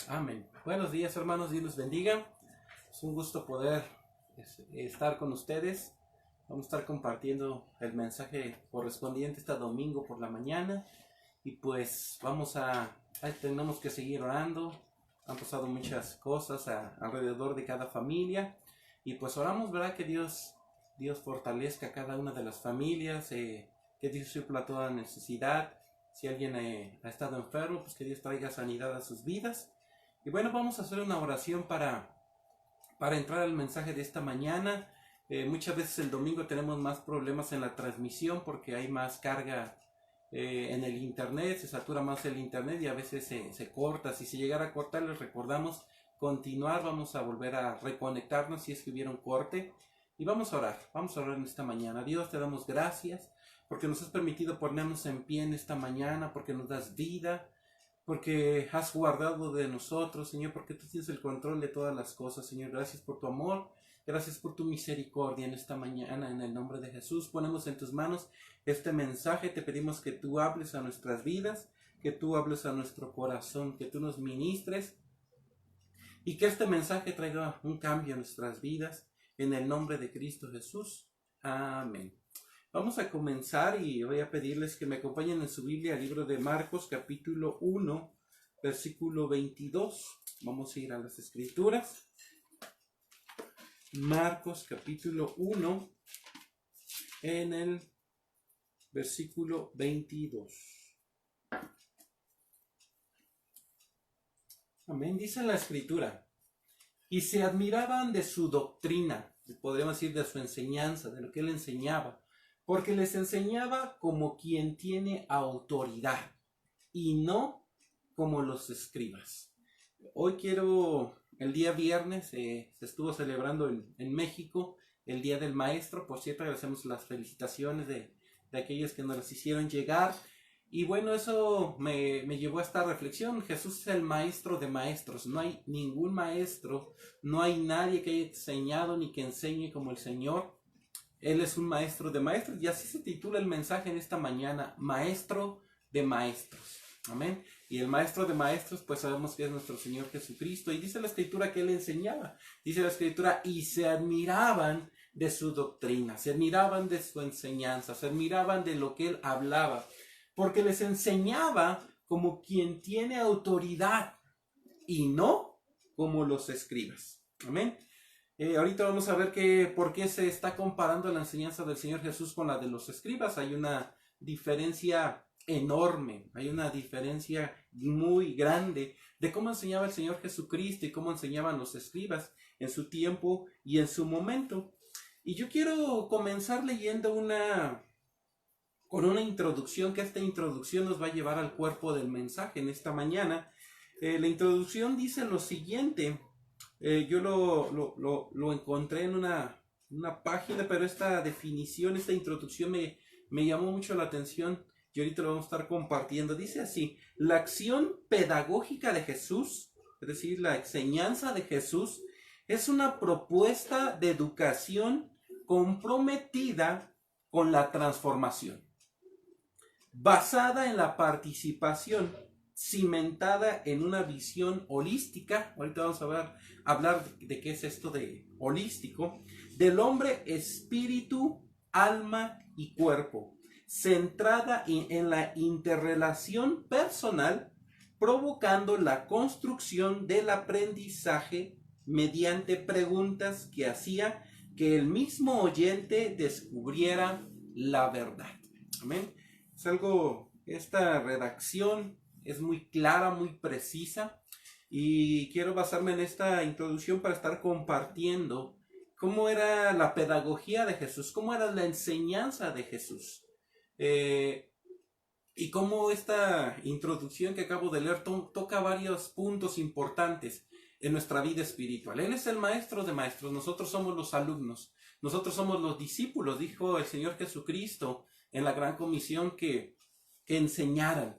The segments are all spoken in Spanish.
Amén. Buenos días, hermanos, Dios los bendiga. Es un gusto poder estar con ustedes. Vamos a estar compartiendo el mensaje correspondiente este domingo por la mañana. Y pues tenemos que seguir orando. Han pasado muchas cosas alrededor de cada familia. Y pues oramos, ¿verdad? Que Dios fortalezca a cada una de las familias. Que Dios supla toda necesidad. Si alguien ha estado enfermo, pues que Dios traiga sanidad a sus vidas. Y bueno, vamos a hacer una oración para entrar al mensaje de esta mañana. Muchas veces el domingo tenemos más problemas en la transmisión porque hay más carga en el internet, se satura más el internet y a veces se corta. Si se llegara a cortar, les recordamos continuar, vamos a volver a reconectarnos si es que hubiera un corte. Y vamos a orar en esta mañana. Dios, te damos gracias porque nos has permitido ponernos en pie en esta mañana, porque nos das vida, porque has guardado de nosotros, Señor, porque tú tienes el control de todas las cosas, Señor. Gracias por tu amor, gracias por tu misericordia en esta mañana. En el nombre de Jesús ponemos en tus manos este mensaje. Te pedimos que tú hables a nuestras vidas, que tú hables a nuestro corazón, que tú nos ministres y que este mensaje traiga un cambio en nuestras vidas. En el nombre de Cristo Jesús. Amén. Vamos a comenzar y voy a pedirles que me acompañen en su Biblia al libro de Marcos, capítulo 1, versículo 22. Vamos a ir a las Escrituras. Marcos, capítulo 1, en el versículo 22. Amén. Dice la Escritura: y se admiraban de su doctrina, podríamos decir de su enseñanza, de lo que él enseñaba, porque les enseñaba como quien tiene autoridad y no como los escribas. El día viernes se estuvo celebrando en México el Día del Maestro. Por cierto, agradecemos las felicitaciones de aquellos que nos las hicieron llegar. Y bueno, eso me llevó a esta reflexión. Jesús es el maestro de maestros. No hay ningún maestro, no hay nadie que haya enseñado ni que enseñe como el Señor. Él es un maestro de maestros y así se titula el mensaje en esta mañana: Maestro de Maestros. Amén. Y el maestro de maestros, pues sabemos que es nuestro Señor Jesucristo. Y dice la Escritura que él enseñaba. Dice la Escritura: y se admiraban de su doctrina, se admiraban de su enseñanza, se admiraban de lo que él hablaba, porque les enseñaba como quien tiene autoridad y no como los escribas. Amén. Ahorita vamos a ver por qué se está comparando la enseñanza del Señor Jesús con la de los escribas. Hay una diferencia enorme, hay una diferencia muy grande de cómo enseñaba el Señor Jesucristo y cómo enseñaban los escribas en su tiempo y en su momento. Y yo quiero comenzar leyendo con una introducción, que esta introducción nos va a llevar al cuerpo del mensaje en esta mañana. La introducción dice lo siguiente. Yo lo encontré en una página, pero esta definición, esta introducción me llamó mucho la atención y ahorita lo vamos a estar compartiendo. Dice así: la acción pedagógica de Jesús, es decir, la enseñanza de Jesús, es una propuesta de educación comprometida con la transformación, basada en la participación, cimentada en una visión holística. Ahorita vamos a hablar de qué es esto de holístico, del hombre, espíritu, alma y cuerpo, centrada en la interrelación personal, provocando la construcción del aprendizaje mediante preguntas que hacía que el mismo oyente descubriera la verdad. Amén. Esta redacción es muy clara, muy precisa, y quiero basarme en esta introducción para estar compartiendo cómo era la pedagogía de Jesús, cómo era la enseñanza de Jesús, y cómo esta introducción que acabo de leer toca varios puntos importantes en nuestra vida espiritual. Él es el maestro de maestros, nosotros somos los alumnos, nosotros somos los discípulos. Dijo el Señor Jesucristo en la gran comisión que enseñaran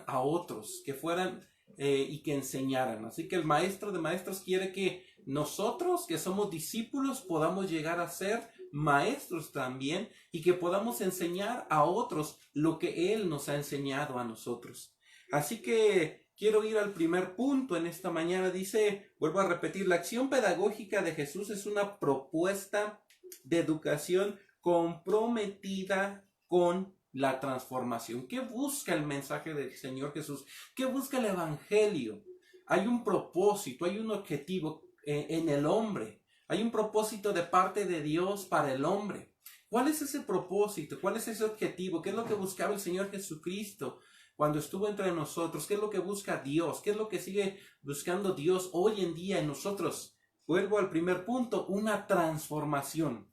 a otros, que fueran y que enseñaran. Así que el maestro de maestros quiere que nosotros, que somos discípulos, podamos llegar a ser maestros también y que podamos enseñar a otros lo que Él nos ha enseñado a nosotros. Así que quiero ir al primer punto en esta mañana. Dice, vuelvo a repetir, la acción pedagógica de Jesús es una propuesta de educación comprometida con la transformación. ¿Qué busca el mensaje del Señor Jesús? ¿Qué busca el Evangelio? Hay un propósito, hay un objetivo en el hombre. Hay un propósito de parte de Dios para el hombre. ¿Cuál es ese propósito? ¿Cuál es ese objetivo? ¿Qué es lo que buscaba el Señor Jesucristo cuando estuvo entre nosotros? ¿Qué es lo que busca Dios? ¿Qué es lo que sigue buscando Dios hoy en día en nosotros? Vuelvo al primer punto, una transformación.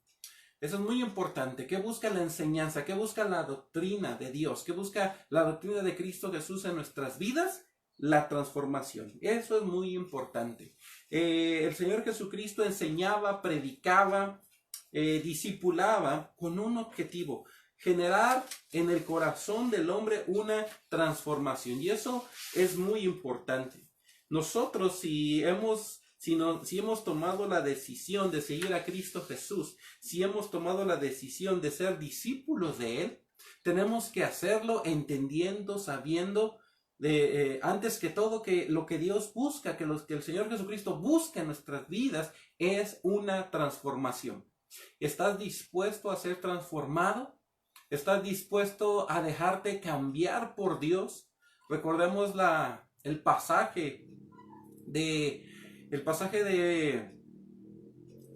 Eso es muy importante. ¿Qué busca la enseñanza? ¿Qué busca la doctrina de Dios? ¿Qué busca la doctrina de Cristo Jesús en nuestras vidas? La transformación. Eso es muy importante. El Señor Jesucristo enseñaba, predicaba, discipulaba con un objetivo: generar en el corazón del hombre una transformación. Y eso es muy importante. Nosotros, si hemos tomado la decisión de seguir a Cristo Jesús, si hemos tomado la decisión de ser discípulos de Él, tenemos que hacerlo entendiendo, sabiendo, antes que todo, que lo que Dios busca, que el Señor Jesucristo busca en nuestras vidas es una transformación. ¿Estás dispuesto a ser transformado? ¿Estás dispuesto a dejarte cambiar por Dios? Recordemos el pasaje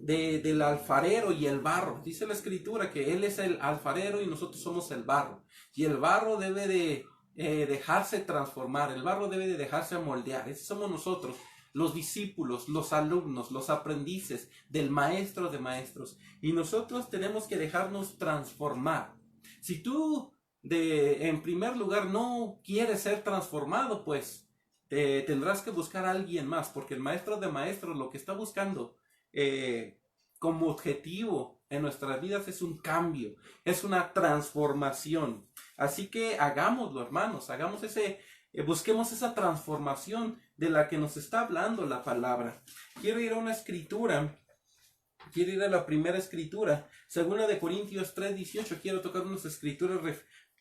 del alfarero y el barro. Dice la Escritura que Él es el alfarero y nosotros somos el barro. Y el barro debe de dejarse transformar, el barro debe de dejarse moldear. Esos somos nosotros, los discípulos, los alumnos, los aprendices del maestro de maestros. Y nosotros tenemos que dejarnos transformar. Si tú, en primer lugar, no quieres ser transformado, pues tendrás que buscar a alguien más, porque el maestro de maestros lo que está buscando como objetivo en nuestras vidas es un cambio, es una transformación. Así que hagámoslo, hermanos, busquemos esa transformación de la que nos está hablando la palabra. Quiero ir a una escritura, quiero ir a la primera escritura, 2 Corintios 3:18. Quiero tocar unas escrituras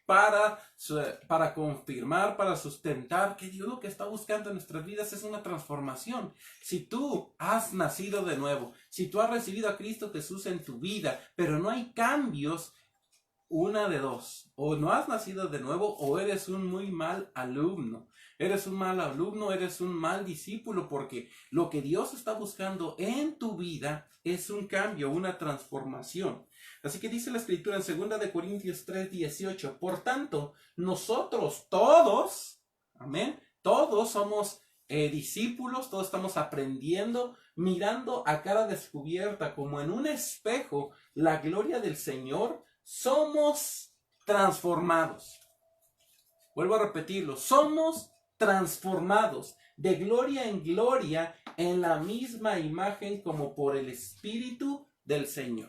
para confirmar, para sustentar que Dios lo que está buscando en nuestras vidas es una transformación. Si tú has nacido de nuevo, si tú has recibido a Cristo Jesús en tu vida, pero no hay cambios, una de dos: o no has nacido de nuevo, o eres un muy mal alumno. Eres un mal alumno, eres un mal discípulo, porque lo que Dios está buscando en tu vida es un cambio, una transformación. Así que dice la Escritura en 2 Corintios 3:18, por tanto, nosotros todos, amén, todos somos discípulos, todos estamos aprendiendo, mirando a cara descubierta, como en un espejo, la gloria del Señor. Somos transformados. Vuelvo a repetirlo, somos transformados de gloria en gloria en la misma imagen como por el Espíritu del Señor.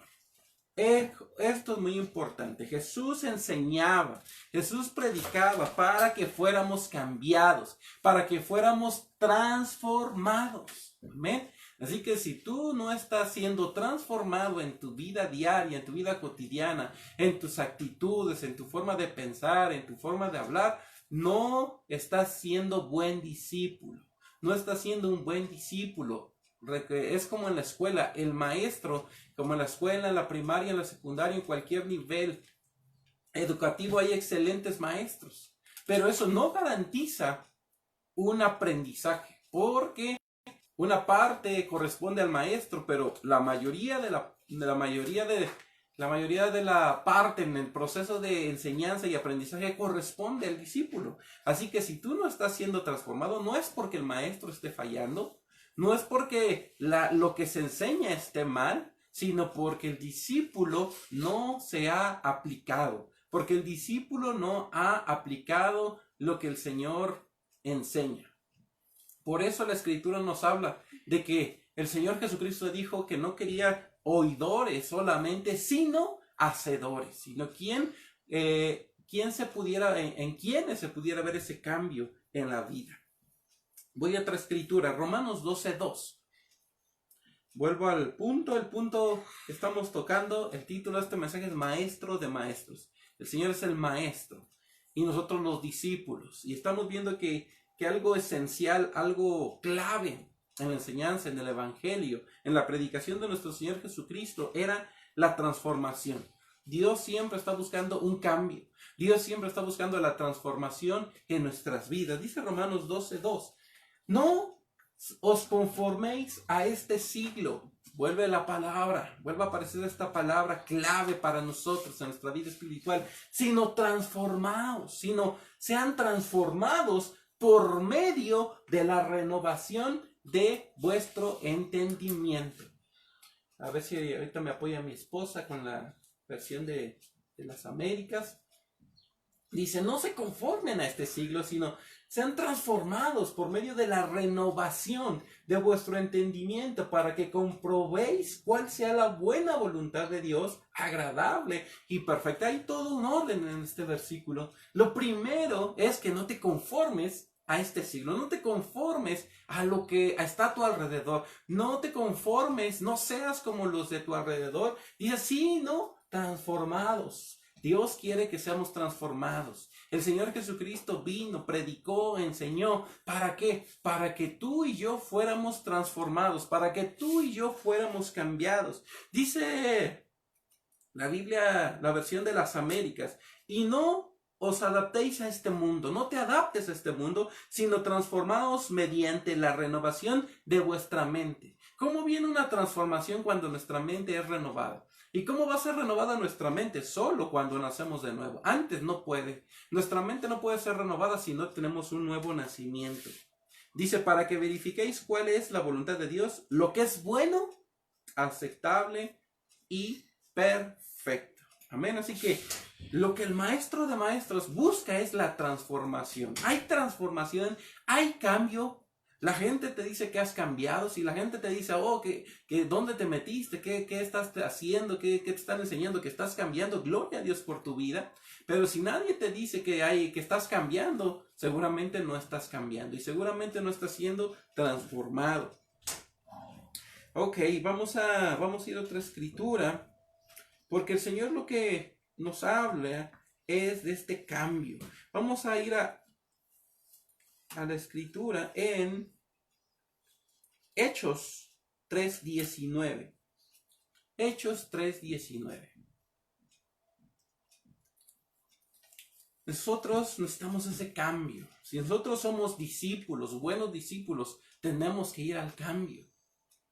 Esto es muy importante. Jesús enseñaba, Jesús predicaba para que fuéramos cambiados, para que fuéramos transformados. Amén. Así que si tú no estás siendo transformado en tu vida diaria, en tu vida cotidiana, en tus actitudes, en tu forma de pensar, en tu forma de hablar, no estás siendo buen discípulo. No estás siendo un buen discípulo. Es como en la escuela, el maestro, como en la escuela, en la primaria, en la secundaria, en cualquier nivel educativo hay excelentes maestros. Pero eso no garantiza un aprendizaje, porque una parte corresponde al maestro, pero la mayoría de la parte en el proceso de enseñanza y aprendizaje corresponde al discípulo. Así que si tú no estás siendo transformado, no es porque el maestro esté fallando, no es porque lo que se enseña esté mal, sino porque el discípulo no se ha aplicado, porque el discípulo no ha aplicado lo que el Señor enseña. Por eso la Escritura nos habla de que el Señor Jesucristo dijo que no quería oidores solamente, sino hacedores, sino en quienes se pudiera ver ese cambio en la vida. Voy a otra escritura, Romanos 12:2. Vuelvo al punto, el punto que estamos tocando, el título de este mensaje es Maestro de Maestros. El Señor es el Maestro y nosotros los discípulos. Y estamos viendo que que algo esencial, algo clave en la enseñanza, en el Evangelio, en la predicación de nuestro Señor Jesucristo, era la transformación. Dios siempre está buscando un cambio. Dios siempre está buscando la transformación en nuestras vidas. Dice Romanos 12:2. No os conforméis a este siglo. Vuelve la palabra, vuelve a aparecer esta palabra clave para nosotros en nuestra vida espiritual, sino transformados, sino sean transformados por medio de la renovación de vuestro entendimiento. A ver si ahorita me apoya mi esposa con la versión de las Américas. Dice, no se conformen a este siglo, sino sean transformados por medio de la renovación de vuestro entendimiento para que comprobéis cuál sea la buena voluntad de Dios, agradable y perfecta. Hay todo un orden en este versículo. Lo primero es que no te conformes a este siglo, no te conformes a lo que está a tu alrededor, no te conformes, no seas como los de tu alrededor. Dice, sí, no, transformados. Dios quiere que seamos transformados. El Señor Jesucristo vino, predicó, enseñó. ¿Para qué? Para que tú y yo fuéramos transformados, para que tú y yo fuéramos cambiados. Dice la Biblia, la versión de las Américas, y no os adaptéis a este mundo, no te adaptes a este mundo, sino transformaos mediante la renovación de vuestra mente. ¿Cómo viene una transformación cuando nuestra mente es renovada? ¿Y cómo va a ser renovada nuestra mente? Solo cuando nacemos de nuevo. Antes no puede. Nuestra mente no puede ser renovada si no tenemos un nuevo nacimiento. Dice, para que verifiquéis cuál es la voluntad de Dios, lo que es bueno, aceptable y perfecto. Amén. Así que lo que el maestro de maestros busca es la transformación. Hay transformación, hay cambio. La gente te dice que has cambiado. Si la gente te dice, oh, que ¿dónde te metiste? ¿Qué estás haciendo? ¿Qué te están enseñando? Que estás cambiando. Gloria a Dios por tu vida. Pero si nadie te dice que estás cambiando, seguramente no estás cambiando. Y seguramente no estás siendo transformado. Ok, vamos a ir a otra escritura. Porque el Señor lo que nos habla es de este cambio. Vamos a ir a la escritura en Hechos 3:19. Hechos 3:19. Nosotros necesitamos ese cambio. Si nosotros somos discípulos, buenos discípulos, tenemos que ir al cambio.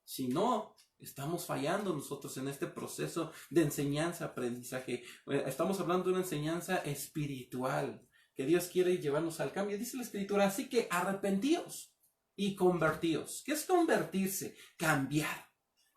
Si no, estamos fallando nosotros en este proceso de enseñanza, aprendizaje. Estamos hablando de una enseñanza espiritual, que Dios quiere llevarnos al cambio. Dice la Escritura, así que arrepentíos y convertíos. ¿Qué es convertirse? Cambiar.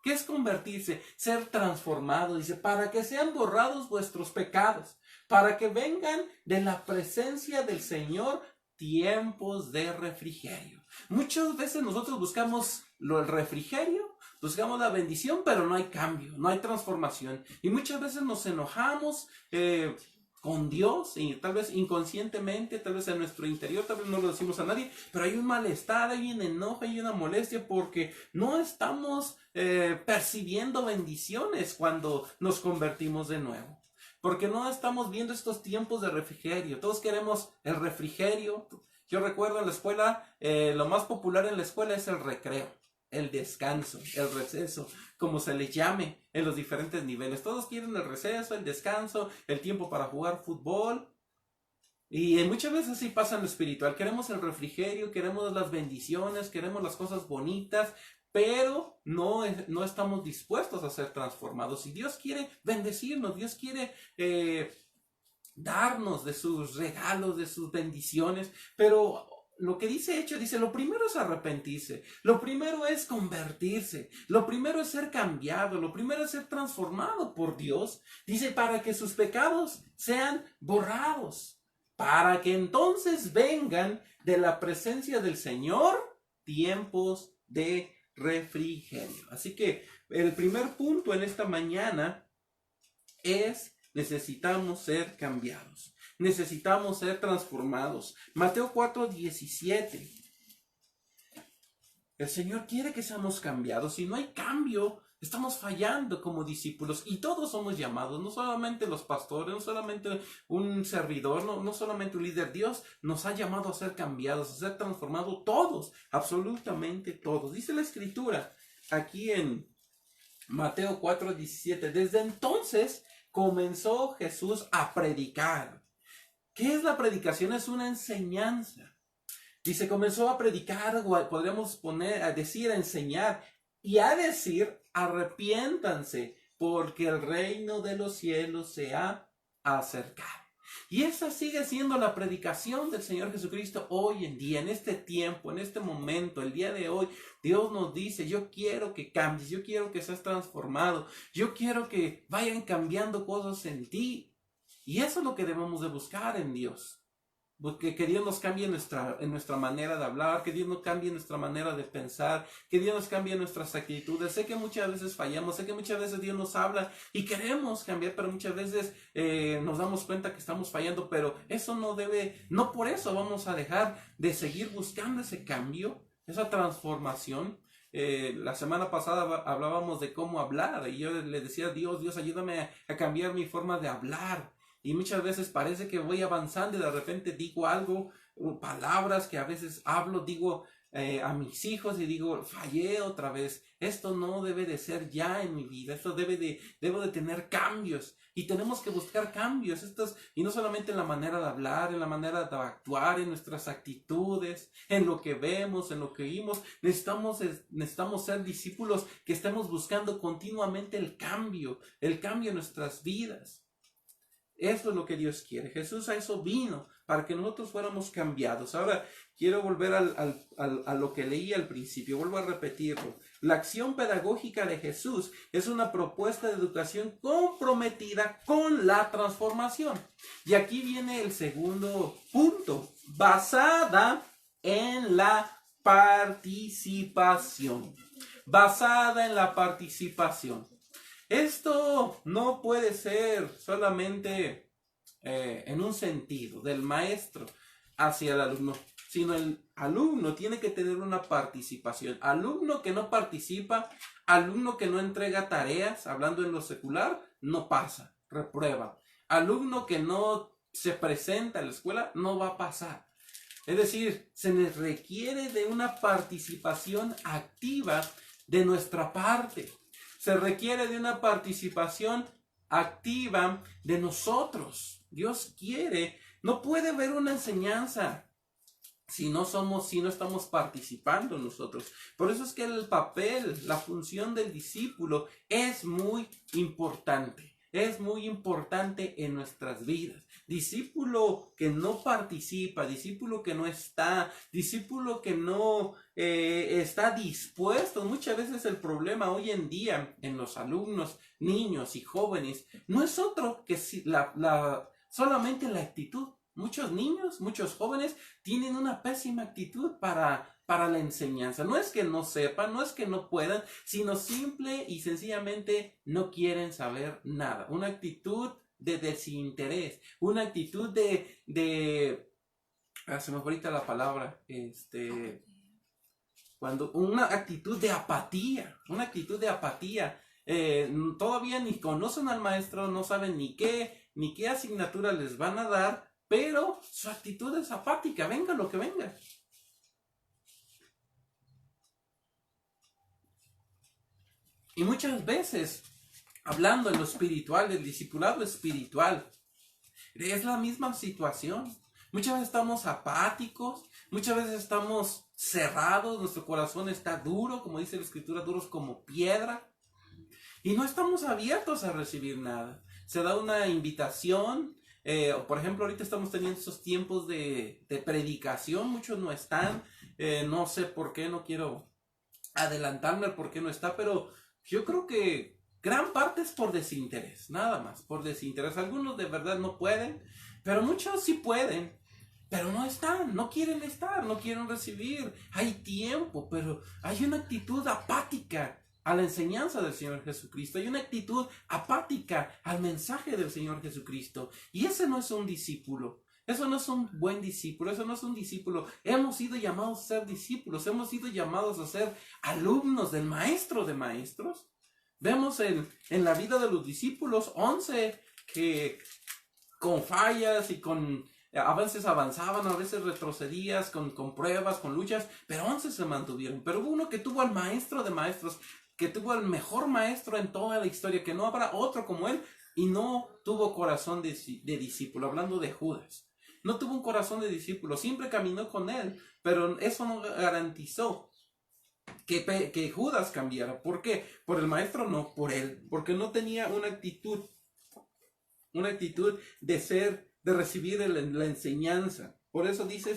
¿Qué es convertirse? Ser transformado. Dice, para que sean borrados vuestros pecados, para que vengan de la presencia del Señor tiempos de refrigerio. Muchas veces nosotros buscamos el refrigerio, buscamos la bendición, pero no hay cambio, no hay transformación. Y muchas veces nos enojamos con Dios, y tal vez inconscientemente, tal vez en nuestro interior, tal vez no lo decimos a nadie, pero hay un malestar, hay un enojo, hay una molestia porque no estamos percibiendo bendiciones cuando nos convertimos de nuevo. Porque no estamos viendo estos tiempos de refrigerio. Todos queremos el refrigerio. Yo recuerdo en la escuela, lo más popular en la escuela es el recreo, el descanso, el receso, como se le llame en los diferentes niveles. Todos quieren el receso, el descanso, el tiempo para jugar fútbol. Y muchas veces así pasa en lo espiritual. Queremos el refrigerio, queremos las bendiciones, queremos las cosas bonitas, pero no estamos dispuestos a ser transformados. Y Dios quiere bendecirnos, Dios quiere darnos de sus regalos, de sus bendiciones, pero lo que dice Hechos, dice, lo primero es arrepentirse, lo primero es convertirse, lo primero es ser cambiado, lo primero es ser transformado por Dios. Dice, para que sus pecados sean borrados, para que entonces vengan de la presencia del Señor tiempos de refrigerio. Así que el primer punto en esta mañana es: necesitamos ser cambiados, necesitamos ser transformados. Mateo 4:17. El Señor quiere que seamos cambiados. Si no hay cambio, Estamos fallando como discípulos y todos somos llamados, no solamente los pastores, no solamente un servidor, no solamente un líder. Dios nos ha llamado a ser cambiados, a ser transformados todos, absolutamente todos. Dice la Escritura aquí en Mateo 4:17, desde entonces comenzó Jesús a predicar. ¿Qué es la predicación? Es una enseñanza. Dice, comenzó a predicar, podríamos a enseñar y a decir, arrepiéntanse, porque el reino de los cielos se ha acercado. Y esa sigue siendo la predicación del Señor Jesucristo hoy en día, en este tiempo, en este momento, el día de hoy. Dios nos dice, yo quiero que cambies, yo quiero que seas transformado, yo quiero que vayan cambiando cosas en ti. Y eso es lo que debemos de buscar en Dios. Que Dios nos cambie en nuestra manera de hablar, que Dios nos cambie nuestra manera de pensar, que Dios nos cambie nuestras actitudes. Sé que muchas veces fallamos, sé que muchas veces Dios nos habla y queremos cambiar, pero muchas veces nos damos cuenta que estamos fallando, pero eso no por eso vamos a dejar de seguir buscando ese cambio, esa transformación. La semana pasada hablábamos de cómo hablar y yo le decía a Dios, ayúdame a cambiar mi forma de hablar. Y muchas veces parece que voy avanzando y de repente digo algo, palabras que a veces hablo, digo a mis hijos y digo, fallé otra vez. Esto no debe de ser ya en mi vida. Debo de tener cambios. Y tenemos que buscar cambios. Y no solamente en la manera de hablar, en la manera de actuar, en nuestras actitudes, en lo que vemos, en lo que oímos. Necesitamos ser discípulos que estemos buscando continuamente el cambio en nuestras vidas. Eso es lo que Dios quiere. Jesús a eso vino, para que nosotros fuéramos cambiados. Ahora, quiero volver a lo que leí al principio. Vuelvo a repetirlo. La acción pedagógica de Jesús es una propuesta de educación comprometida con la transformación. Y aquí viene el segundo punto. Basada en la participación. Basada en la participación. Esto no puede ser solamente en un sentido del maestro hacia el alumno, sino el alumno tiene que tener una participación. Alumno que no participa, alumno que no entrega tareas, hablando en lo secular, no pasa, reprueba. Alumno que no se presenta en la escuela, no va a pasar. Es decir, se les requiere de una participación activa de nuestra parte. Se requiere de una participación activa de nosotros. Dios quiere, no puede haber una enseñanza si no estamos participando nosotros. Por eso es que el papel, la función del discípulo es muy importante. Es muy importante en nuestras vidas. Discípulo que no participa, discípulo que no está, discípulo que no está dispuesto. Muchas veces el problema hoy en día en los alumnos, niños y jóvenes no es otro que solamente la actitud. Muchos niños, muchos jóvenes tienen una pésima actitud para la enseñanza. No es que no sepan, no es que no puedan, sino simple y sencillamente no quieren saber nada. Una actitud de desinterés, una actitud se me fue ahorita la palabra, una actitud de apatía, todavía ni conocen al maestro, no saben ni qué asignatura les van a dar, pero su actitud es apática, venga lo que venga. Y muchas veces, hablando en lo espiritual, del discipulado espiritual, es la misma situación. Muchas veces estamos apáticos, muchas veces estamos cerrados, nuestro corazón está duro, como dice la Escritura, duros como piedra, y no estamos abiertos a recibir nada. Se da una invitación, por ejemplo, ahorita estamos teniendo esos tiempos de predicación, muchos no están, no sé por qué, no quiero adelantarme al por qué no está, pero yo creo que gran parte es por desinterés, nada más, por desinterés. Algunos de verdad no pueden, pero muchos sí pueden, pero no están, no quieren estar, no quieren recibir. Hay tiempo, pero hay una actitud apática a la enseñanza del Señor Jesucristo. Hay una actitud apática al mensaje del Señor Jesucristo. Y ese no es un discípulo. Eso no es un buen discípulo, eso no es un discípulo. Hemos sido llamados a ser discípulos, hemos sido llamados a ser alumnos del Maestro de Maestros. Vemos en la vida de los discípulos 11 que con fallas y con a veces avanzaban, a veces retrocedías con pruebas, con luchas, pero 11 se mantuvieron. Pero hubo uno que tuvo al maestro de maestros, que tuvo al mejor maestro en toda la historia, que no habrá otro como él, y no tuvo corazón de discípulo, hablando de Judas. No tuvo un corazón de discípulo, siempre caminó con él, pero eso no garantizó que Judas cambiara. ¿Por qué? Por el maestro, no, por él, porque no tenía una actitud de recibir la enseñanza. Por eso dice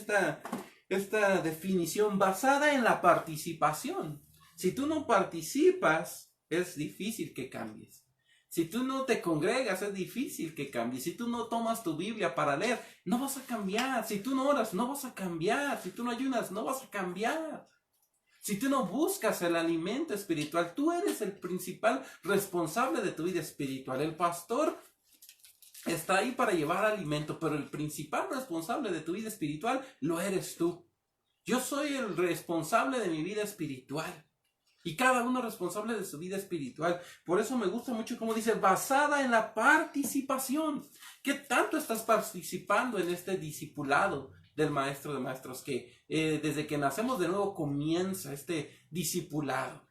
esta definición basada en la participación. Si tú no participas, es difícil que cambies. Si tú no te congregas, es difícil que cambies. Si tú no tomas tu Biblia para leer, no vas a cambiar. Si tú no oras, no vas a cambiar. Si tú no ayunas, no vas a cambiar. Si tú no buscas el alimento espiritual, tú eres el principal responsable de tu vida espiritual. El pastor está ahí para llevar alimento, pero el principal responsable de tu vida espiritual lo eres tú. Yo soy el responsable de mi vida espiritual. Y cada uno es responsable de su vida espiritual. Por eso me gusta mucho como dice, basada en la participación. ¿Qué tanto estás participando en este discipulado del maestro de maestros? Que desde que nacemos de nuevo comienza este discipulado.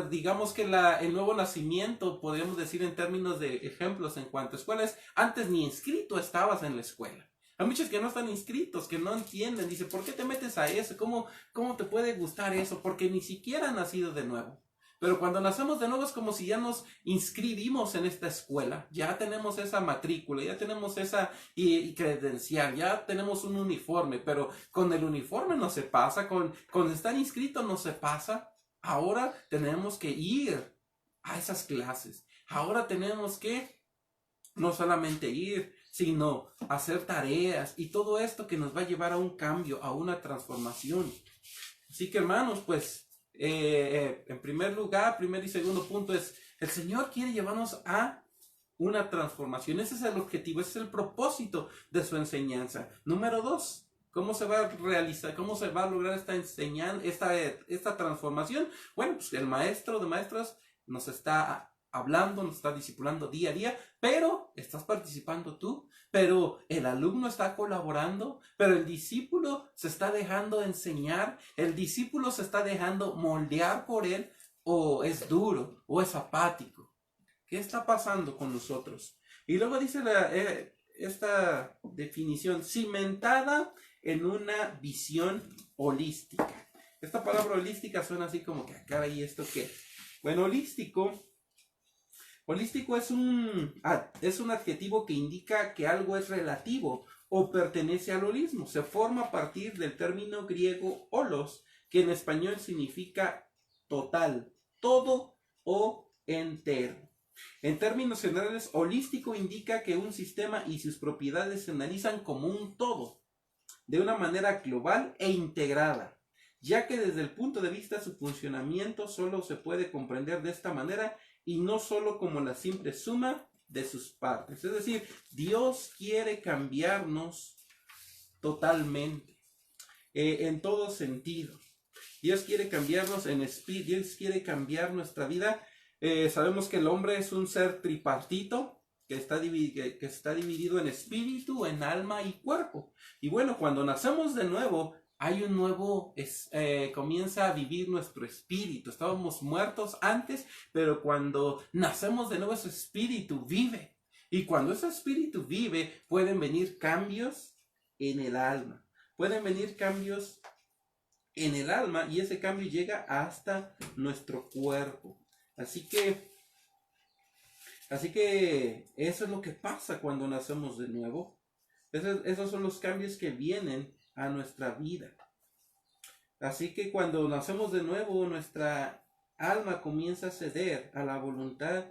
Digamos que el nuevo nacimiento, podríamos decir en términos de ejemplos en cuanto a escuelas, antes ni inscrito estabas en la escuela. Hay muchos que no están inscritos, que no entienden. Dice, ¿por qué te metes a eso? ¿Cómo te puede gustar eso? Porque ni siquiera han nacido de nuevo. Pero cuando nacemos de nuevo es como si ya nos inscribimos en esta escuela. Ya tenemos esa matrícula, ya tenemos esa credencial, ya tenemos un uniforme. Pero con el uniforme no se pasa, con estar inscrito no se pasa. Ahora tenemos que ir a esas clases. Ahora tenemos que no solamente ir, sino hacer tareas y todo esto que nos va a llevar a un cambio, a una transformación. Así que hermanos, pues en primer lugar, primer y segundo punto es, el Señor quiere llevarnos a una transformación. Ese es el objetivo, ese es el propósito de su enseñanza. Número 2, ¿cómo se va a realizar, cómo se va a lograr esta transformación? Bueno, pues el maestro de maestros nos está hablando, nos está discipulando día a día, pero estás participando tú, pero el alumno está colaborando, pero el discípulo se está dejando enseñar, el discípulo se está dejando moldear por él, o es duro, o es apático. ¿Qué está pasando con nosotros? Y luego dice esta definición, cimentada en una visión holística. Esta palabra holística suena así como que, caray, ¿esto qué? Bueno, holístico es un adjetivo que indica que algo es relativo o pertenece al holismo. Se forma a partir del término griego holos, que en español significa total, todo o entero. En términos generales, holístico indica que un sistema y sus propiedades se analizan como un todo, de una manera global e integrada, ya que desde el punto de vista de su funcionamiento solo se puede comprender de esta manera y no solo como la simple suma de sus partes. Es decir, Dios quiere cambiarnos totalmente, en todo sentido. Dios quiere cambiarnos en espíritu, Dios quiere cambiar nuestra vida. Sabemos que el hombre es un ser tripartito, que está dividido en espíritu, en alma y cuerpo. Y bueno, cuando nacemos de nuevo, hay un nuevo, comienza a vivir nuestro espíritu. Estábamos muertos antes, pero cuando nacemos de nuevo, ese espíritu vive. Y cuando ese espíritu vive, pueden venir cambios en el alma. Pueden venir cambios en el alma y ese cambio llega hasta nuestro cuerpo. Así que eso es lo que pasa cuando nacemos de nuevo. Esos son los cambios que vienen a nuestra vida. Así que cuando nacemos de nuevo, nuestra alma comienza a ceder a la voluntad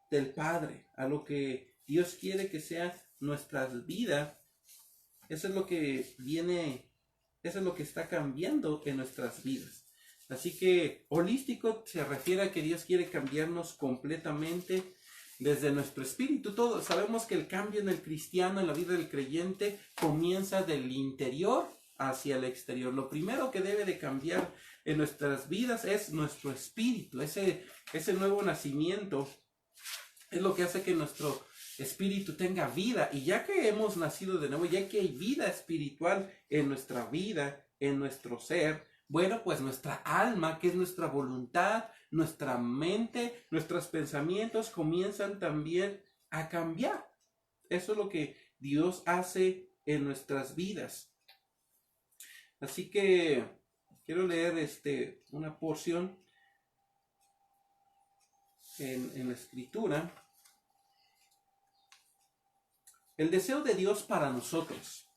del Padre, a lo que Dios quiere que sea nuestra vida. Eso es lo que viene, eso es lo que está cambiando en nuestras vidas. Así que holístico se refiere a que Dios quiere cambiarnos completamente desde nuestro espíritu. Todos sabemos que el cambio en el cristiano, en la vida del creyente, comienza del interior hacia el exterior. Lo primero que debe de cambiar en nuestras vidas es nuestro espíritu. Ese nuevo nacimiento es lo que hace que nuestro espíritu tenga vida. Y ya que hemos nacido de nuevo, ya que hay vida espiritual en nuestra vida, en nuestro ser, bueno, pues nuestra alma, que es nuestra voluntad, nuestra mente, nuestros pensamientos comienzan también a cambiar. Eso es lo que Dios hace en nuestras vidas. Así que quiero leer una porción en la escritura. El deseo de Dios para nosotros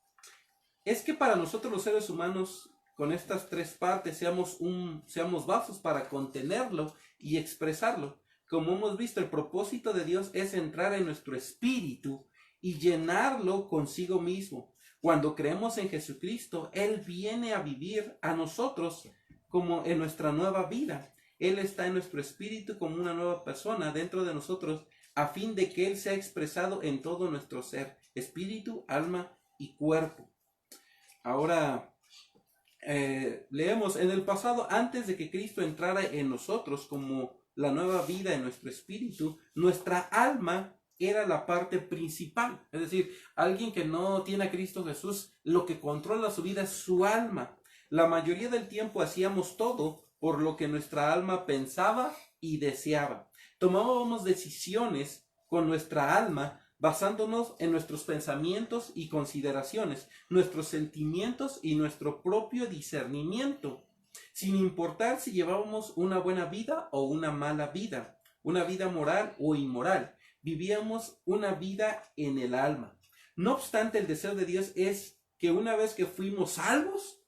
es que para nosotros los seres humanos, con estas tres partes, seamos vasos para contenerlo y expresarlo. Como hemos visto, el propósito de Dios es entrar en nuestro espíritu y llenarlo consigo mismo. Cuando creemos en Jesucristo, Él viene a vivir a nosotros como en nuestra nueva vida. Él está en nuestro espíritu como una nueva persona dentro de nosotros, a fin de que Él sea expresado en todo nuestro ser, espíritu, alma y cuerpo. Ahora, leemos, en el pasado, antes de que Cristo entrara en nosotros como la nueva vida en nuestro espíritu, nuestra alma era la parte principal. Es decir, alguien que no tiene a Cristo Jesús, lo que controla su vida es su alma. La mayoría del tiempo hacíamos todo por lo que nuestra alma pensaba y deseaba. Tomábamos decisiones con nuestra alma basándonos en nuestros pensamientos y consideraciones, nuestros sentimientos y nuestro propio discernimiento, sin importar si llevábamos una buena vida o una mala vida, una vida moral o inmoral. Vivíamos una vida en el alma. No obstante, el deseo de Dios es que una vez que fuimos salvos,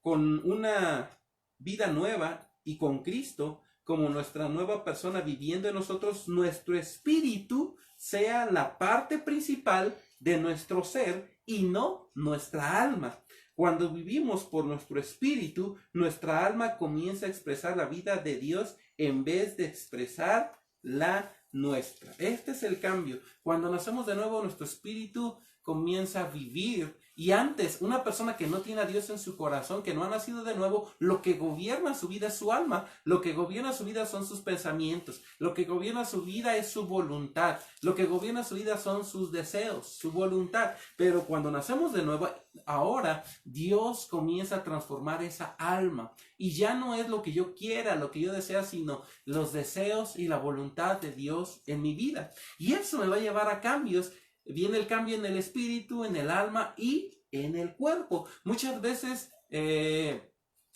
con una vida nueva y con Cristo como nuestra nueva persona viviendo en nosotros, nuestro espíritu sea la parte principal de nuestro ser y no nuestra alma. Cuando vivimos por nuestro espíritu, nuestra alma comienza a expresar la vida de Dios en vez de expresar la nuestra. Este es el cambio. Cuando nacemos de nuevo, nuestro espíritu comienza a vivir. Y antes, una persona que no tiene a Dios en su corazón, que no ha nacido de nuevo, lo que gobierna su vida es su alma, lo que gobierna su vida son sus pensamientos, lo que gobierna su vida es su voluntad, lo que gobierna su vida son sus deseos, su voluntad. Pero cuando nacemos de nuevo, ahora Dios comienza a transformar esa alma. Y ya no es lo que yo quiera, lo que yo desea, sino los deseos y la voluntad de Dios en mi vida. Y eso me va a llevar a cambios. Viene el cambio en el espíritu, en el alma y en el cuerpo. Muchas veces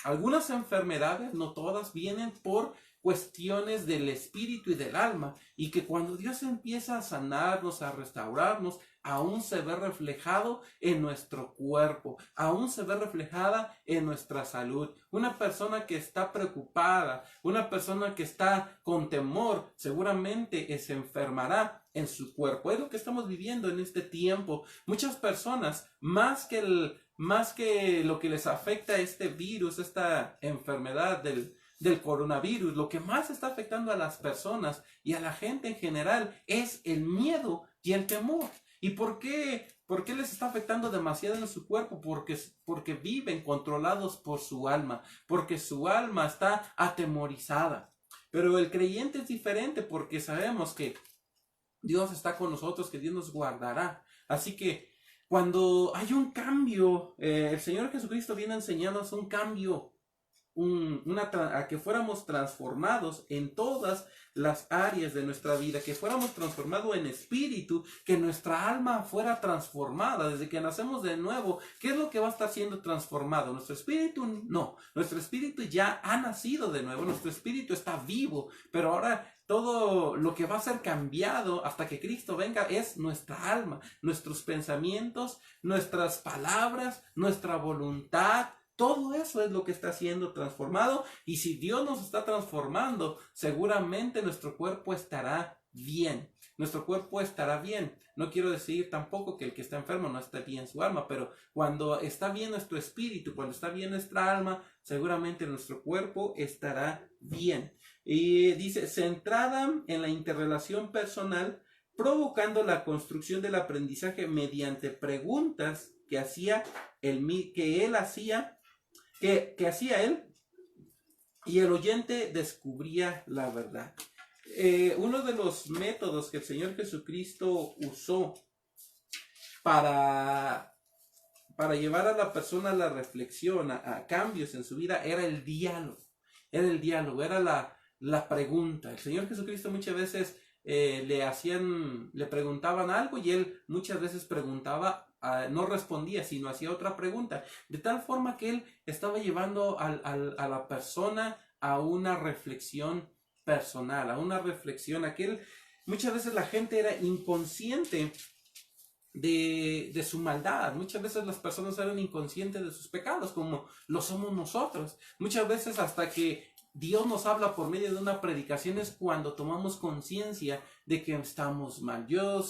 algunas enfermedades, no todas, vienen por cuestiones del espíritu y del alma, y que cuando Dios empieza a sanarnos, a restaurarnos, aún se ve reflejado en nuestro cuerpo, aún se ve reflejada en nuestra salud. Una persona que está preocupada, una persona que está con temor, seguramente se enfermará en su cuerpo. Es lo que estamos viviendo en este tiempo. Muchas personas, más que lo que les afecta este virus, esta enfermedad del coronavirus, lo que más está afectando a las personas y a la gente en general es el miedo y el temor. ¿Y por qué les está afectando demasiado en su cuerpo? Porque viven controlados por su alma, porque su alma está atemorizada. Pero el creyente es diferente, porque sabemos que Dios está con nosotros, que Dios nos guardará. Así que cuando hay un cambio, el Señor Jesucristo viene a enseñarnos un cambio, a que fuéramos transformados en todas las áreas de nuestra vida, que fuéramos transformados en espíritu, que nuestra alma fuera transformada desde que nacemos de nuevo. ¿Qué es lo que va a estar siendo transformado? ¿Nuestro espíritu? No, nuestro espíritu ya ha nacido de nuevo, nuestro espíritu está vivo, pero ahora todo lo que va a ser cambiado hasta que Cristo venga es nuestra alma, nuestros pensamientos, nuestras palabras, nuestra voluntad. Todo eso es lo que está siendo transformado, y si Dios nos está transformando, seguramente nuestro cuerpo estará bien. Nuestro cuerpo estará bien. No quiero decir tampoco que el que está enfermo no esté bien su alma, pero cuando está bien nuestro espíritu, cuando está bien nuestra alma, seguramente nuestro cuerpo estará bien. Y dice, centrada en la interrelación personal, provocando la construcción del aprendizaje mediante preguntas que hacía que él hacía, que hacía él, y el oyente descubría la verdad. Uno de los métodos que el Señor Jesucristo usó para llevar a la persona a la reflexión, a cambios en su vida, era el diálogo. Era la pregunta. El Señor Jesucristo muchas veces le preguntaban algo y él muchas veces preguntaba, no respondía, sino hacía otra pregunta. De tal forma que él estaba llevando a la persona a una reflexión personal, a una reflexión. Muchas veces la gente era inconsciente de su maldad. Muchas veces las personas eran inconscientes de sus pecados, como lo somos nosotros. Muchas veces hasta que Dios nos habla por medio de una predicación es cuando tomamos conciencia de que estamos mal. Yo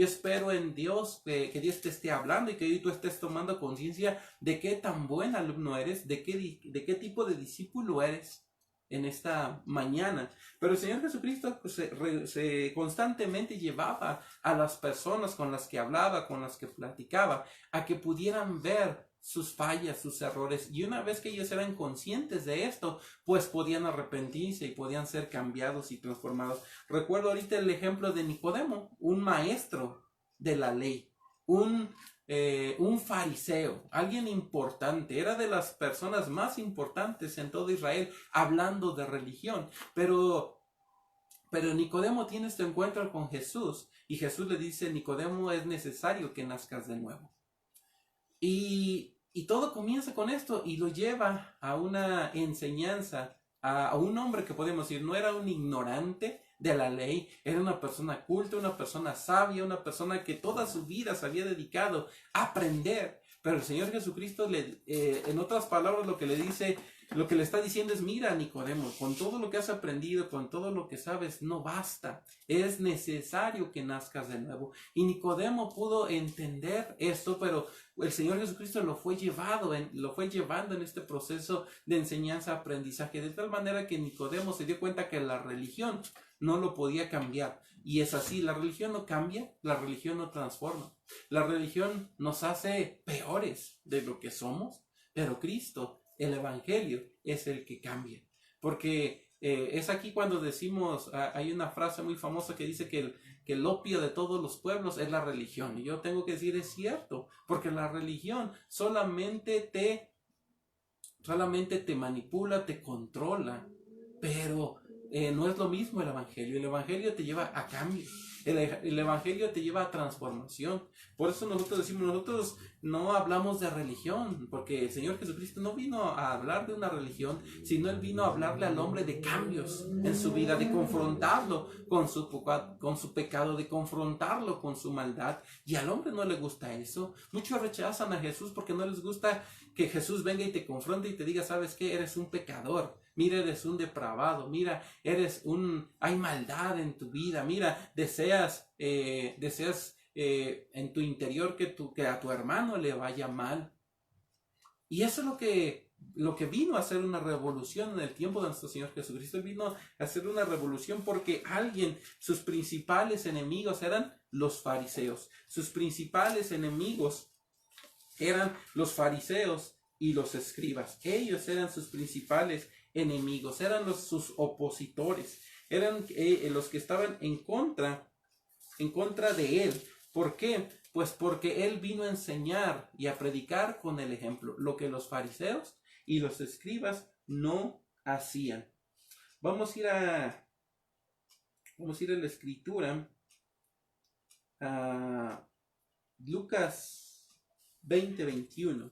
espero en Dios que Dios te esté hablando y que hoy tú estés tomando conciencia de qué tan buen alumno eres, de qué tipo de discípulo eres en esta mañana. Pero el Señor Jesucristo se constantemente llevaba a las personas con las que hablaba, con las que platicaba, a que pudieran ver sus fallas, sus errores, y una vez que ellos eran conscientes de esto, pues podían arrepentirse y podían ser cambiados y transformados. Recuerdo ahorita el ejemplo de Nicodemo, un maestro de la ley, un fariseo, alguien importante, era de las personas más importantes en todo Israel hablando de religión, pero Nicodemo tiene este encuentro con Jesús y Jesús le dice: Nicodemo, es necesario que nazcas de nuevo. Y todo comienza con esto y lo lleva a una enseñanza, a un hombre que podemos decir no era un ignorante de la ley, era una persona culta, una persona sabia, una persona que toda su vida se había dedicado a aprender. Pero el Señor Jesucristo, en otras palabras, lo que le está diciendo es: mira, Nicodemo, con todo lo que has aprendido, con todo lo que sabes, no basta. Es necesario que nazcas de nuevo. Y Nicodemo pudo entender esto, pero el Señor Jesucristo lo fue llevando en este proceso de enseñanza-aprendizaje, de tal manera que Nicodemo se dio cuenta que la religión no lo podía cambiar. Y es así, la religión no cambia, la religión no transforma. La religión nos hace peores de lo que somos, pero Cristo, el Evangelio, es el que cambia. Porque es aquí cuando decimos, hay una frase muy famosa que dice que el opio de todos los pueblos es la religión. Y yo tengo que decir, es cierto, porque la religión solamente te manipula, te controla, pero no es lo mismo el Evangelio. El Evangelio te lleva a cambio. El Evangelio te lleva a transformación. Por eso nosotros no hablamos de religión, porque el Señor Jesucristo no vino a hablar de una religión, sino Él vino a hablarle al hombre de cambios en su vida, de confrontarlo con su pecado, de confrontarlo con su maldad. Y al hombre no le gusta eso. Muchos rechazan a Jesús porque no les gusta que Jesús venga y te confronte y te diga: ¿sabes qué? Eres un pecador. Mira, eres un depravado. Mira, hay maldad en tu vida. Mira, deseas en tu interior que a tu hermano le vaya mal. Y eso es lo que vino a hacer una revolución en el tiempo de nuestro Señor Jesucristo. Él vino a hacer una revolución porque sus principales enemigos eran los fariseos. Sus principales enemigos eran los fariseos y los escribas. Ellos eran sus principales enemigos, eran sus opositores, eran los que estaban en contra de él. ¿Por qué? Pues porque él vino a enseñar y a predicar con el ejemplo, lo que los fariseos y los escribas no hacían. Vamos a ir a la escritura, a Lucas 20:21.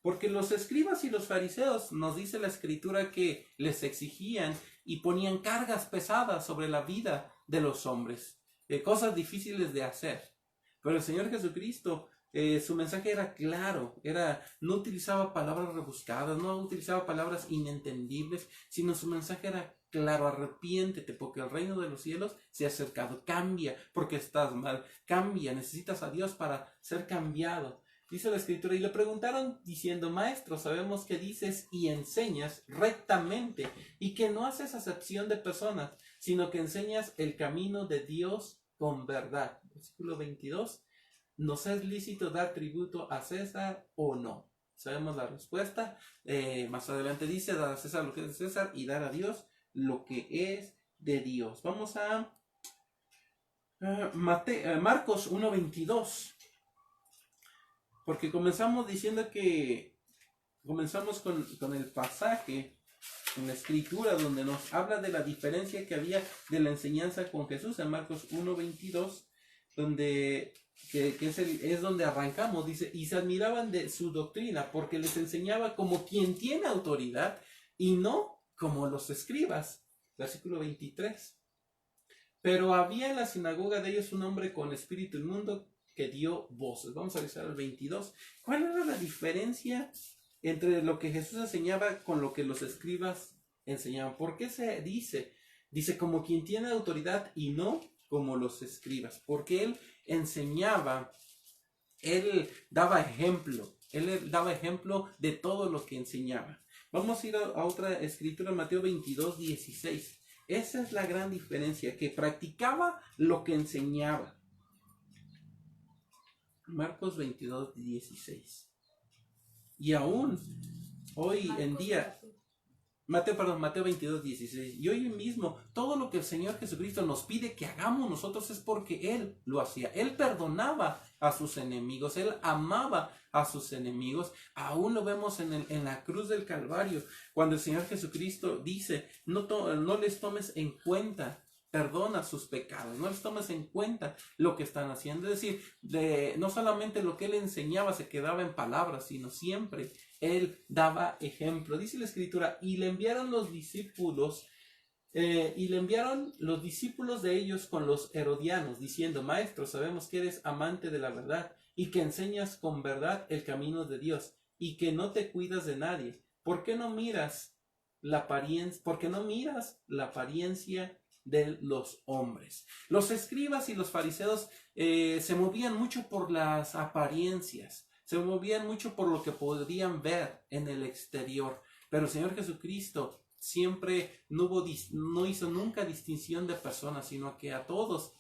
Porque los escribas y los fariseos, nos dice la escritura, que les exigían y ponían cargas pesadas sobre la vida de los hombres, cosas difíciles de hacer. Pero el Señor Jesucristo, su mensaje era claro, no utilizaba palabras rebuscadas, no utilizaba palabras inentendibles, sino su mensaje era claro: arrepiéntete porque el reino de los cielos se ha acercado. Cambia porque estás mal, cambia, necesitas a Dios para ser cambiado. Dice la escritura: y le preguntaron diciendo: Maestro, sabemos que dices y enseñas rectamente y que no haces acepción de personas, sino que enseñas el camino de Dios con verdad. Versículo 22. ¿nos es lícito dar tributo a César o no? Sabemos la respuesta. Más adelante dice, dar a César lo que es de César y dar a Dios lo que es de Dios. Vamos a Marcos 1:22. Porque comenzamos con el pasaje en la escritura donde nos habla de la diferencia que había de la enseñanza con Jesús en Marcos 1:22, donde es donde arrancamos. Dice, y se admiraban de su doctrina porque les enseñaba como quien tiene autoridad y no como los escribas. Versículo 23. Pero había en la sinagoga de ellos un hombre con espíritu inmundo que dio voces. Vamos a revisar el 22. ¿Cuál era la diferencia entre lo que Jesús enseñaba con lo que los escribas enseñaban? ¿Por qué se dice? Dice como quien tiene autoridad y no como los escribas. Porque él enseñaba, él daba ejemplo de todo lo que enseñaba. Vamos a ir a otra escritura, Mateo 22:16. Esa es la gran diferencia, que practicaba lo que enseñaba. Marcos 22:16. Y aún hoy en día, Mateo 22:16. Y hoy mismo, todo lo que el Señor Jesucristo nos pide que hagamos nosotros es porque Él lo hacía. Él perdonaba a sus enemigos, Él amaba a sus enemigos. Aún lo vemos en la cruz del Calvario, cuando el Señor Jesucristo dice, no les tomes en cuenta, perdona sus pecados, no les tomes en cuenta lo que están haciendo. Es decir, no solamente lo que Él enseñaba se quedaba en palabras, sino siempre Él daba ejemplo. Dice la escritura, y le enviaron los discípulos de ellos con los herodianos, diciendo, Maestro, sabemos que eres amante de la verdad y que enseñas con verdad el camino de Dios y que no te cuidas de nadie. ¿Por qué no miras la apariencia de los hombres? Los escribas y los fariseos se movían mucho por las apariencias, se movían mucho por lo que podían ver en el exterior, pero el Señor Jesucristo siempre no hizo nunca distinción de personas, sino que a todos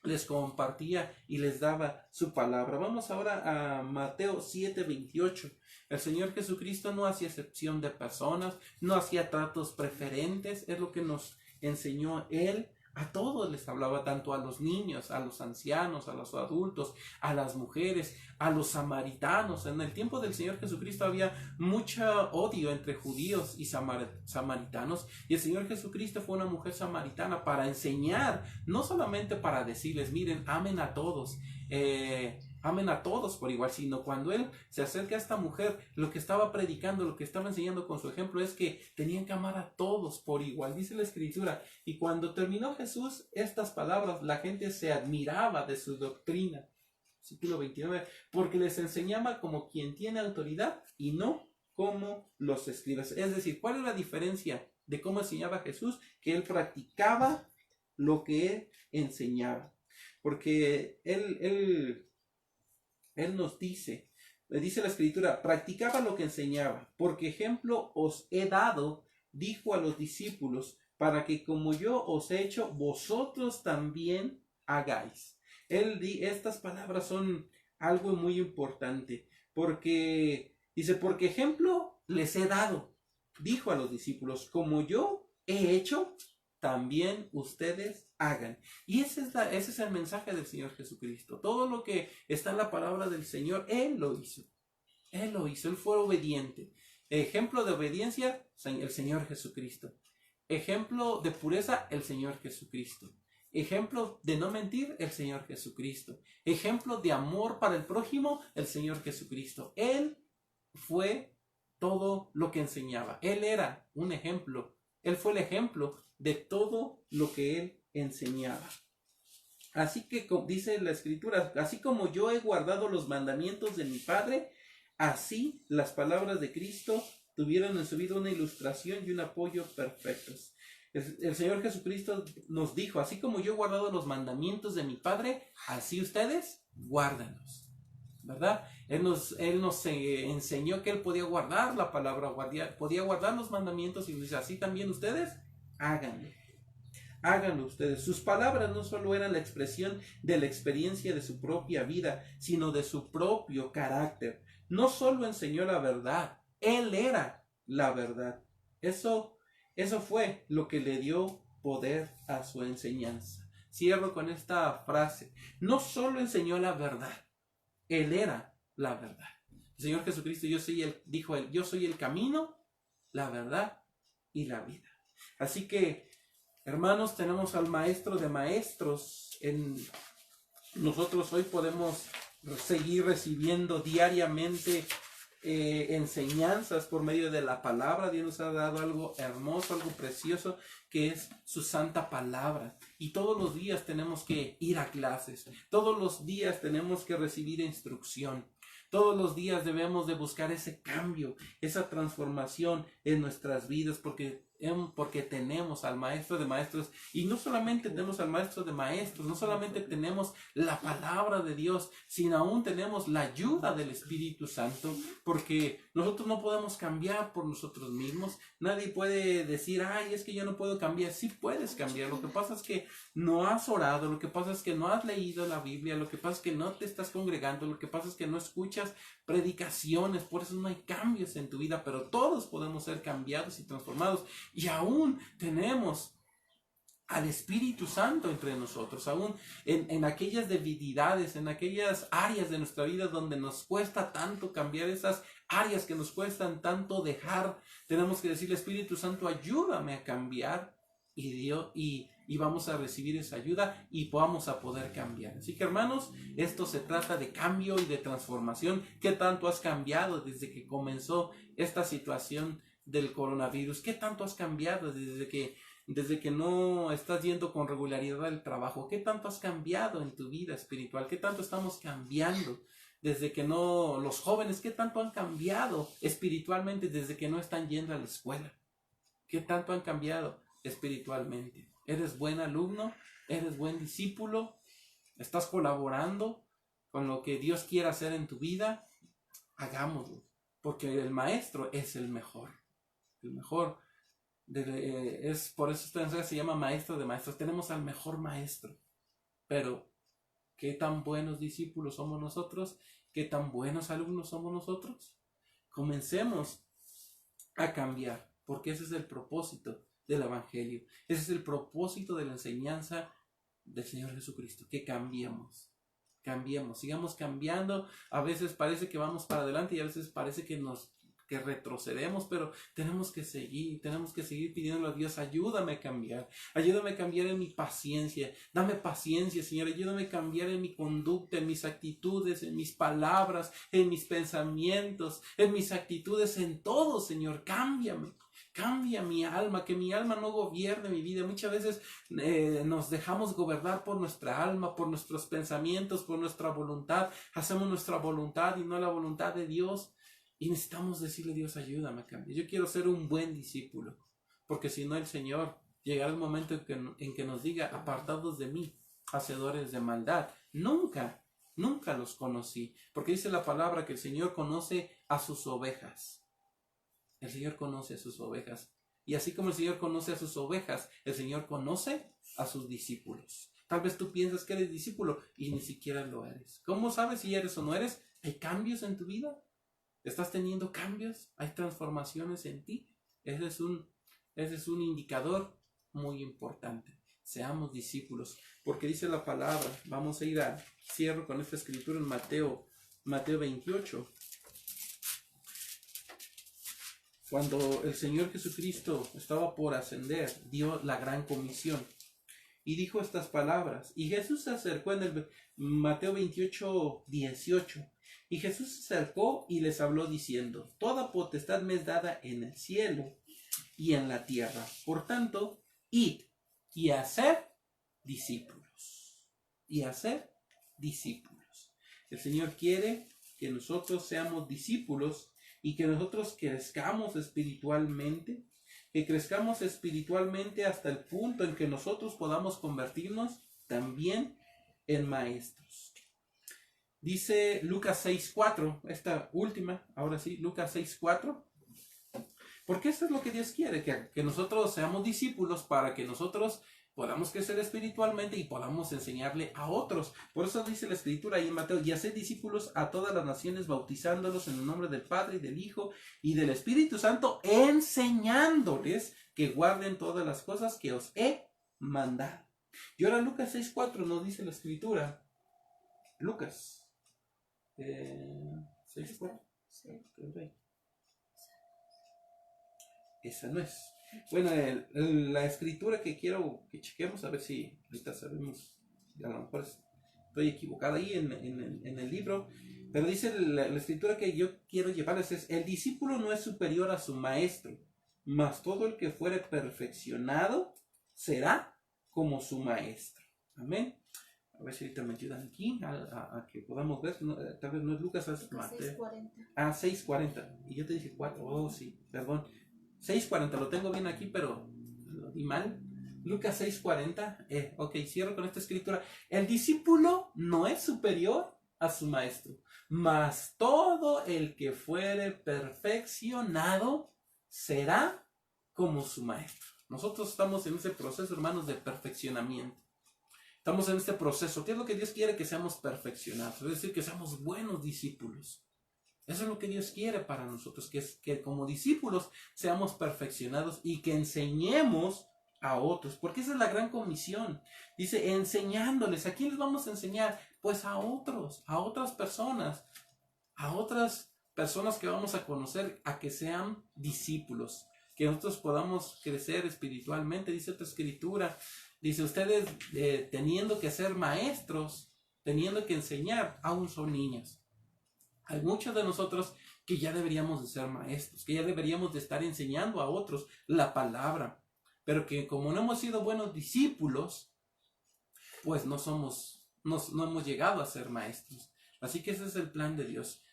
les compartía y les daba su palabra. Vamos ahora a Mateo 7:28. El Señor Jesucristo no hacía excepción de personas, no hacía tratos preferentes, es lo que nos enseñó Él. A todos les hablaba, tanto a los niños, a los ancianos, a los adultos, a las mujeres, a los samaritanos. En el tiempo del Señor Jesucristo había mucho odio entre judíos y samaritanos, y el Señor Jesucristo fue una mujer samaritana para enseñar, no solamente para decirles, miren, amen a todos por igual, sino cuando Él se acerca a esta mujer, lo que estaba predicando, lo que estaba enseñando con su ejemplo es que tenían que amar a todos por igual. Dice la escritura, y cuando terminó Jesús estas palabras, la gente se admiraba de su doctrina. Versículo 29, porque les enseñaba como quien tiene autoridad y no como los escribas. Es decir, ¿cuál es la diferencia de cómo enseñaba Jesús? Que Él practicaba lo que Él enseñaba. Porque Él nos dice la escritura, practicaba lo que enseñaba, porque ejemplo os he dado, dijo a los discípulos, para que como yo os he hecho, vosotros también hagáis. Estas palabras son algo muy importante, porque dice, porque ejemplo les he dado, dijo a los discípulos, como yo he hecho, también ustedes hagan. Y ese es el mensaje del Señor Jesucristo. Todo lo que está en la palabra del Señor, Él lo hizo. Él fue obediente. Ejemplo de obediencia, el Señor Jesucristo. Ejemplo de pureza, el Señor Jesucristo. Ejemplo de no mentir, el Señor Jesucristo. Ejemplo de amor para el prójimo, el Señor Jesucristo. Él fue todo lo que enseñaba. Él era un ejemplo. Él fue el ejemplo de todo lo que Él enseñaba. Así que dice la escritura, así como yo he guardado los mandamientos de mi Padre, así las palabras de Cristo tuvieron en su vida una ilustración y un apoyo perfectos. El Señor Jesucristo nos dijo, así como yo he guardado los mandamientos de mi Padre, así ustedes guárdenlos, ¿verdad? Él nos enseñó que Él podía guardar la palabra, podía guardar los mandamientos, y dice, así también ustedes háganlo. háganlo ustedes. Sus palabras no solo eran la expresión de la experiencia de su propia vida, sino de su propio carácter. No solo enseñó la verdad, Él era la verdad. Eso fue lo que le dio poder a su enseñanza. Cierro con esta frase. No solo enseñó la verdad, Él era la verdad. El Señor Jesucristo dijo él, yo soy el camino, la verdad y la vida. Así que, hermanos, tenemos al Maestro de Maestros. Nosotros hoy podemos seguir recibiendo diariamente enseñanzas por medio de la palabra. Dios nos ha dado algo hermoso, algo precioso, que es su santa palabra. Y todos los días tenemos que ir a clases. Todos los días tenemos que recibir instrucción. Todos los días debemos de buscar ese cambio, esa transformación en nuestras vidas, porque tenemos al Maestro de Maestros. Y no solamente tenemos al Maestro de Maestros, no solamente tenemos la palabra de Dios, sino aún tenemos la ayuda del Espíritu Santo, porque nosotros no podemos cambiar por nosotros mismos. Nadie puede decir, ay, es que yo no puedo cambiar. Sí puedes cambiar. Lo que pasa es que no has orado, lo que pasa es que no has leído la Biblia, lo que pasa es que no te estás congregando, lo que pasa es que no escuchas predicaciones, por eso no hay cambios en tu vida, pero todos podemos ser cambiados y transformados. Y aún tenemos al Espíritu Santo entre nosotros, aún en aquellas debilidades, en aquellas áreas de nuestra vida donde nos cuesta tanto cambiar, esas áreas que nos cuestan tanto dejar, tenemos que decirle, Espíritu Santo, ayúdame a cambiar, y vamos a recibir esa ayuda y vamos a poder cambiar. Así que, hermanos, esto se trata de cambio y de transformación. ¿Qué tanto has cambiado desde que comenzó esta situación del coronavirus? ¿Qué tanto has cambiado desde que no estás yendo con regularidad al trabajo? ¿Qué tanto has cambiado en tu vida espiritual? ¿Qué tanto estamos cambiando desde que no, los jóvenes, qué tanto han cambiado espiritualmente desde que no están yendo a la escuela? ¿Qué tanto han cambiado espiritualmente? ¿Eres buen alumno? ¿Eres buen discípulo? ¿Estás colaborando con lo que Dios quiere hacer en tu vida? Hagámoslo, porque el Maestro es el mejor. El mejor. Es por eso esta enseñanza se llama Maestro de Maestros. Tenemos al mejor Maestro. Pero, ¿qué tan buenos discípulos somos nosotros? ¿Qué tan buenos alumnos somos nosotros? Comencemos a cambiar, porque ese es el propósito del Evangelio. Ese es el propósito de la enseñanza del Señor Jesucristo, que cambiemos, sigamos cambiando. A veces parece que vamos para adelante y a veces parece que retrocedemos, pero tenemos que seguir pidiéndole a Dios, ayúdame a cambiar en mi paciencia, dame paciencia, Señor, ayúdame a cambiar en mi conducta, en mis actitudes, en mis palabras, en mis pensamientos, en mis actitudes, en todo, Señor, cámbiame. Cambia mi alma, que mi alma no gobierne mi vida. Muchas veces nos dejamos gobernar por nuestra alma, por nuestros pensamientos, por nuestra voluntad. Hacemos nuestra voluntad y no la voluntad de Dios. Y necesitamos decirle, Dios, ayúdame a cambiar. Yo quiero ser un buen discípulo, porque si no, el Señor llegará el momento en que nos diga, apartados de mí, hacedores de maldad. Nunca los conocí, porque dice la palabra que el Señor conoce a sus ovejas. El Señor conoce a sus ovejas. Y así como el Señor conoce a sus ovejas, el Señor conoce a sus discípulos. Tal vez tú piensas que eres discípulo y ni siquiera lo eres. ¿Cómo sabes si eres o no eres? ¿Hay cambios en tu vida? ¿Estás teniendo cambios? ¿Hay transformaciones en ti? Ese es un indicador muy importante. Seamos discípulos. Porque dice la palabra, vamos a cierro con esta escritura en Mateo 28. Cuando el Señor Jesucristo estaba por ascender, dio la gran comisión y dijo estas palabras. Y Jesús se acercó en el Mateo 28, 18. Y Jesús se acercó y les habló diciendo, toda potestad me es dada en el cielo y en la tierra. Por tanto, id y haced discípulos. Y haced discípulos. El Señor quiere que nosotros seamos discípulos y que nosotros crezcamos espiritualmente, hasta el punto en que nosotros podamos convertirnos también en maestros. Dice Lucas 6:4, esta última, ahora sí, Lucas 6:4, porque eso es lo que Dios quiere, que nosotros seamos discípulos para que nosotros podamos crecer espiritualmente y podamos enseñarle a otros. Por eso dice la Escritura ahí en Mateo: y haced discípulos a todas las naciones, bautizándolos en el nombre del Padre y del Hijo y del Espíritu Santo, enseñándoles que guarden todas las cosas que os he mandado. Y ahora Lucas 6:4 nos dice la Escritura. Lucas 6:4. Esa no es. Bueno, la escritura que quiero que chequemos, a ver si ahorita sabemos, a lo mejor estoy equivocada ahí en el libro, pero dice la escritura que yo quiero llevarles es: el discípulo no es superior a su maestro, mas todo el que fuere perfeccionado será como su maestro. Amén. A ver si ahorita me ayudan aquí a que podamos ver. No, tal vez no es Lucas, es Mateo. 6:40. 6:40. Y yo te dije 4. Oh, sí, perdón. 6:40, lo tengo bien aquí, pero lo di mal. Lucas 6:40. Ok, cierro con esta escritura. El discípulo no es superior a su maestro, mas todo el que fuere perfeccionado será como su maestro. Nosotros estamos en ese proceso, hermanos, de perfeccionamiento. Estamos en este proceso. ¿Qué es lo que Dios quiere? Que seamos perfeccionados, es decir, que seamos buenos discípulos. Eso es lo que Dios quiere para nosotros, que como discípulos seamos perfeccionados y que enseñemos a otros, porque esa es la gran comisión. Dice, enseñándoles. ¿A quién les vamos a enseñar? Pues a otros, a otras personas que vamos a conocer, a que sean discípulos, que nosotros podamos crecer espiritualmente. Dice otra escritura, dice, ustedes teniendo que ser maestros, teniendo que enseñar, aún son niños. Hay muchos de nosotros que ya deberíamos de ser maestros, que ya deberíamos de estar enseñando a otros la palabra, pero que como no hemos sido buenos discípulos, pues no hemos llegado a ser maestros. Así que ese es el plan de Dios,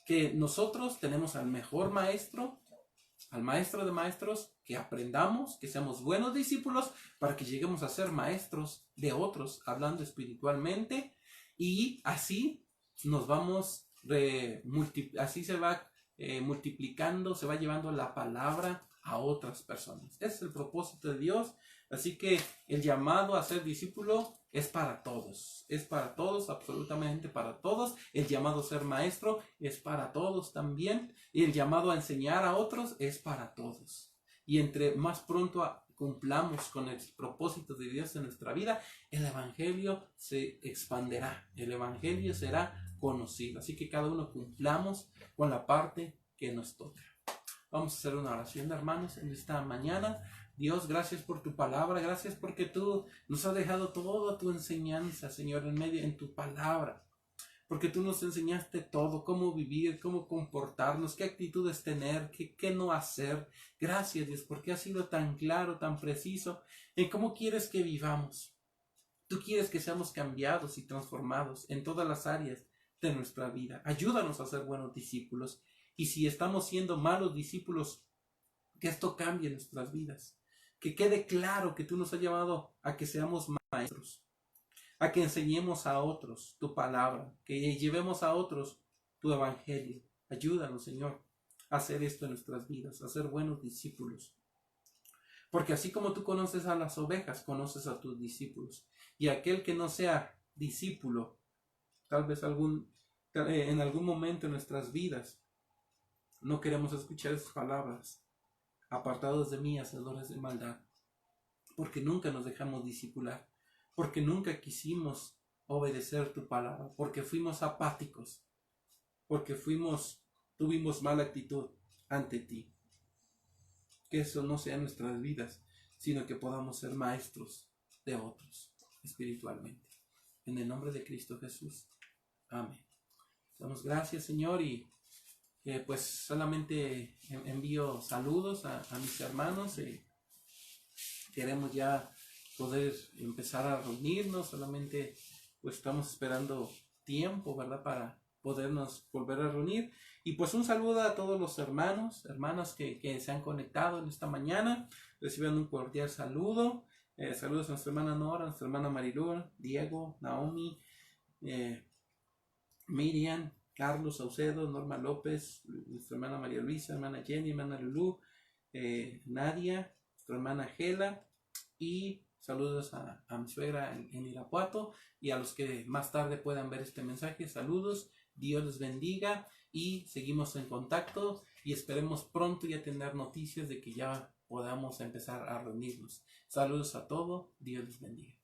que nosotros tenemos al mejor maestro, al maestro de maestros, que aprendamos, que seamos buenos discípulos para que lleguemos a ser maestros de otros, hablando espiritualmente, y así nos vamos así se va multiplicando, se va llevando la palabra a otras personas. Ese es el propósito de Dios. Así que el llamado a ser discípulo es para todos, absolutamente para todos. El llamado a ser maestro es para todos también, y el llamado a enseñar a otros es para todos. Y entre más pronto cumplamos con el propósito de Dios en nuestra vida, el evangelio se expanderá, el evangelio será conocido. Así que cada uno cumplamos con la parte que nos toca. Vamos a hacer una oración, hermanos, en esta mañana. Dios, gracias por tu palabra, gracias porque tú nos has dejado toda tu enseñanza, Señor, en tu palabra. Porque tú nos enseñaste todo, cómo vivir, cómo comportarnos, qué actitudes tener, qué no hacer. Gracias, Dios, porque has sido tan claro, tan preciso en cómo quieres que vivamos. Tú quieres que seamos cambiados y transformados en todas las áreas de nuestra vida. Ayúdanos a ser buenos discípulos. Y si estamos siendo malos discípulos, que esto cambie nuestras vidas. Que quede claro que tú nos has llamado a que seamos maestros, a que enseñemos a otros tu palabra, que llevemos a otros tu evangelio. Ayúdanos, Señor, a hacer esto en nuestras vidas, a ser buenos discípulos. Porque así como tú conoces a las ovejas, conoces a tus discípulos. Y aquel que no sea discípulo, tal vez en algún momento en nuestras vidas, no queremos escuchar esas palabras. Apartados de mí, hacedores de maldad. Porque nunca nos dejamos discipular. Porque nunca quisimos obedecer tu palabra. Porque fuimos apáticos. Porque tuvimos mala actitud ante ti. Que eso no sea en nuestras vidas, sino que podamos ser maestros de otros espiritualmente. En el nombre de Cristo Jesús. Amén. Damos gracias, Señor, y pues solamente envío saludos a mis hermanos. Queremos ya poder empezar a reunirnos, solamente pues estamos esperando tiempo, ¿verdad?, para podernos volver a reunir. Y pues un saludo a todos los hermanos, hermanas que se han conectado en esta mañana. Reciban un cordial saludo. Saludos a nuestra hermana Nora, a nuestra hermana Marilú, Diego, Naomi, Miriam, Carlos Saucedo, Norma López, nuestra hermana María Luisa, hermana Jenny, hermana Lulú, Nadia, nuestra hermana Gela y Saludos a mi suegra en Irapuato y a los que más tarde puedan ver este mensaje. Saludos, Dios les bendiga y seguimos en contacto y esperemos pronto ya tener noticias de que ya podamos empezar a reunirnos. Saludos a todos, Dios les bendiga.